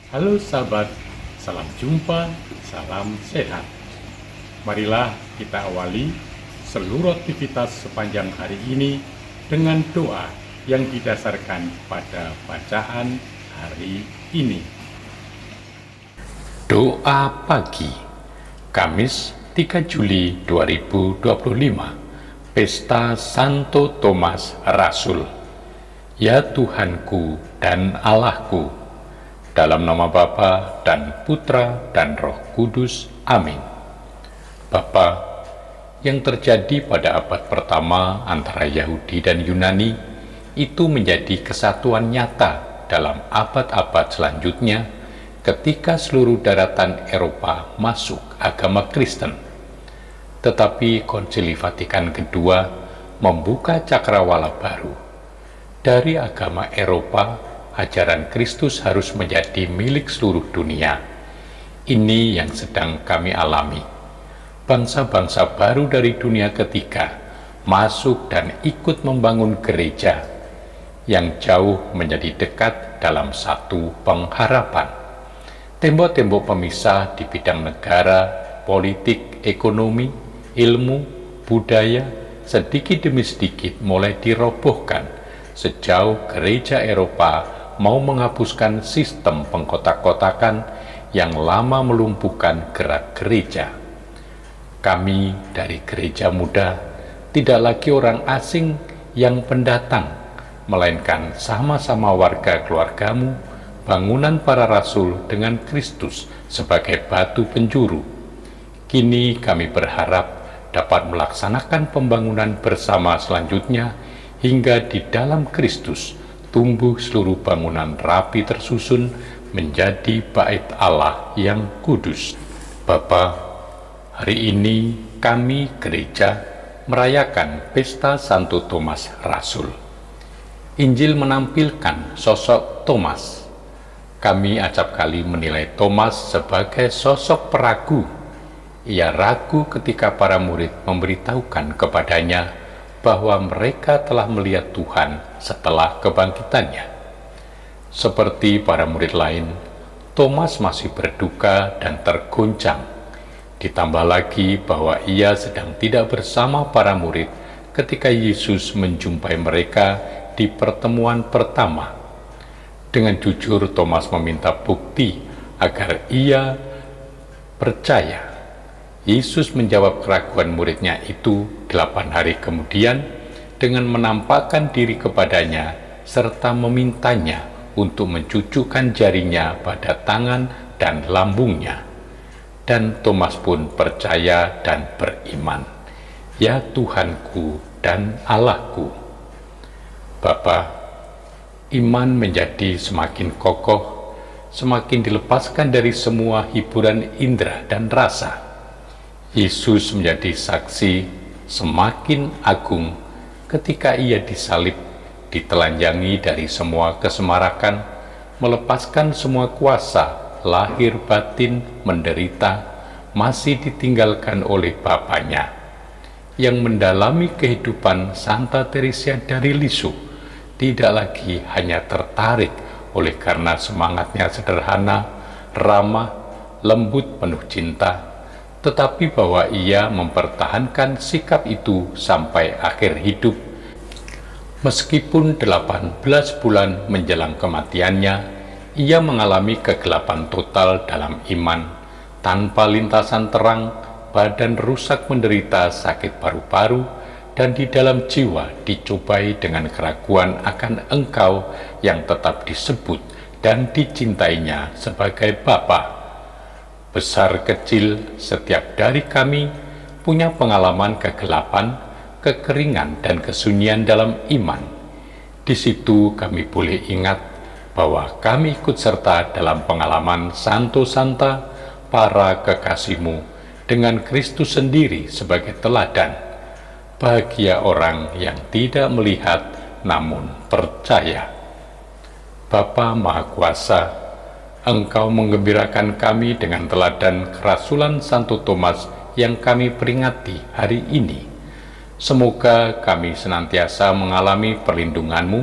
Halo sahabat, salam jumpa, salam sehat. Marilah kita awali seluruh aktivitas sepanjang hari ini dengan doa yang didasarkan pada bacaan hari ini. Doa pagi, Kamis 3 Juli 2025, Pesta Santo Thomas Rasul. Ya Tuhanku dan Allahku, dalam nama Bapa dan Putra dan Roh Kudus. Amin. Bapa, yang terjadi pada abad pertama antara Yahudi dan Yunani itu menjadi kesatuan nyata dalam abad-abad selanjutnya ketika seluruh daratan Eropa masuk agama Kristen. Tetapi Konsili Vatikan II membuka cakrawala baru. Dari agama Eropa, ajaran Kristus harus menjadi milik seluruh dunia. Ini yang sedang kami alami. Bangsa-bangsa baru dari dunia ketiga masuk dan ikut membangun gereja yang jauh menjadi dekat dalam satu pengharapan. Tembok-tembok pemisah di bidang negara, politik, ekonomi, ilmu, budaya sedikit demi sedikit mulai dirobohkan sejauh gereja Eropa mau menghapuskan sistem pengkotak-kotakan yang lama melumpuhkan gerak gereja. Kami dari Gereja Muda tidak lagi orang asing yang pendatang, melainkan sama-sama warga keluargamu, bangunan para rasul dengan Kristus sebagai batu penjuru. Kini kami berharap dapat melaksanakan pembangunan bersama selanjutnya hingga di dalam Kristus tumbuh seluruh bangunan rapi tersusun menjadi bait Allah yang kudus. Bapa, hari ini kami gereja merayakan Pesta Santo Thomas Rasul. Injil menampilkan sosok Thomas. Kami acap kali menilai Thomas sebagai sosok peragu. Ia ragu ketika para murid memberitahukan kepadanya bahwa mereka telah melihat Tuhan setelah kebangkitannya. Seperti para murid lain, Thomas masih berduka dan tergoncang. Ditambah lagi bahwa ia sedang tidak bersama para murid ketika Yesus menjumpai mereka di pertemuan pertama. Dengan jujur, Thomas meminta bukti agar ia percaya. Yesus menjawab keraguan muridnya itu 8 hari kemudian dengan menampakkan diri kepadanya serta memintanya untuk mencucukkan jarinya pada tangan dan lambungnya. Dan Thomas pun percaya dan beriman. Ya Tuhanku dan Allahku. Bapa, iman menjadi semakin kokoh, semakin dilepaskan dari semua hiburan indera dan rasa. Yesus menjadi saksi semakin agung ketika ia disalib, ditelanjangi dari semua kesemarakan, melepaskan semua kuasa, lahir batin, menderita, masih ditinggalkan oleh Bapaknya, yang mendalami kehidupan Santa Teresa dari Lisieux, tidak lagi hanya tertarik oleh karena semangatnya sederhana, ramah, lembut, penuh cinta, tetapi bahwa ia mempertahankan sikap itu sampai akhir hidup. Meskipun 18 bulan menjelang kematiannya, ia mengalami kegelapan total dalam iman, tanpa lintasan terang, badan rusak menderita sakit paru-paru, dan di dalam jiwa dicobai dengan keraguan akan Engkau yang tetap disebut dan dicintainya sebagai Bapa. Besar kecil, setiap dari kami punya pengalaman kegelapan, kekeringan, dan kesunyian dalam iman. Di situ kami boleh ingat bahwa kami ikut serta dalam pengalaman Santo Santa, para kekasihmu, dengan Kristus sendiri sebagai teladan. Bahagia orang yang tidak melihat namun percaya. Bapa Maha Kuasa, Engkau menggembirakan kami dengan teladan kerasulan Santo Thomas yang kami peringati hari ini. Semoga kami senantiasa mengalami perlindungan-Mu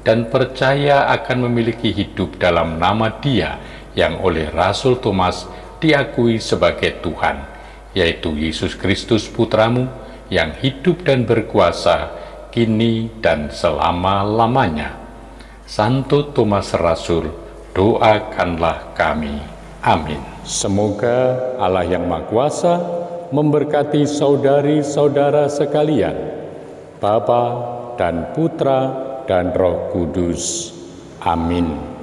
dan percaya akan memiliki hidup dalam nama Dia yang oleh Rasul Thomas diakui sebagai Tuhan, yaitu Yesus Kristus Putramu yang hidup dan berkuasa kini dan selama-lamanya. Santo Thomas Rasul, doakanlah kami. Amin. Semoga Allah yang Maha Kuasa memberkati saudari-saudara sekalian, Bapa dan Putra dan Roh Kudus. Amin.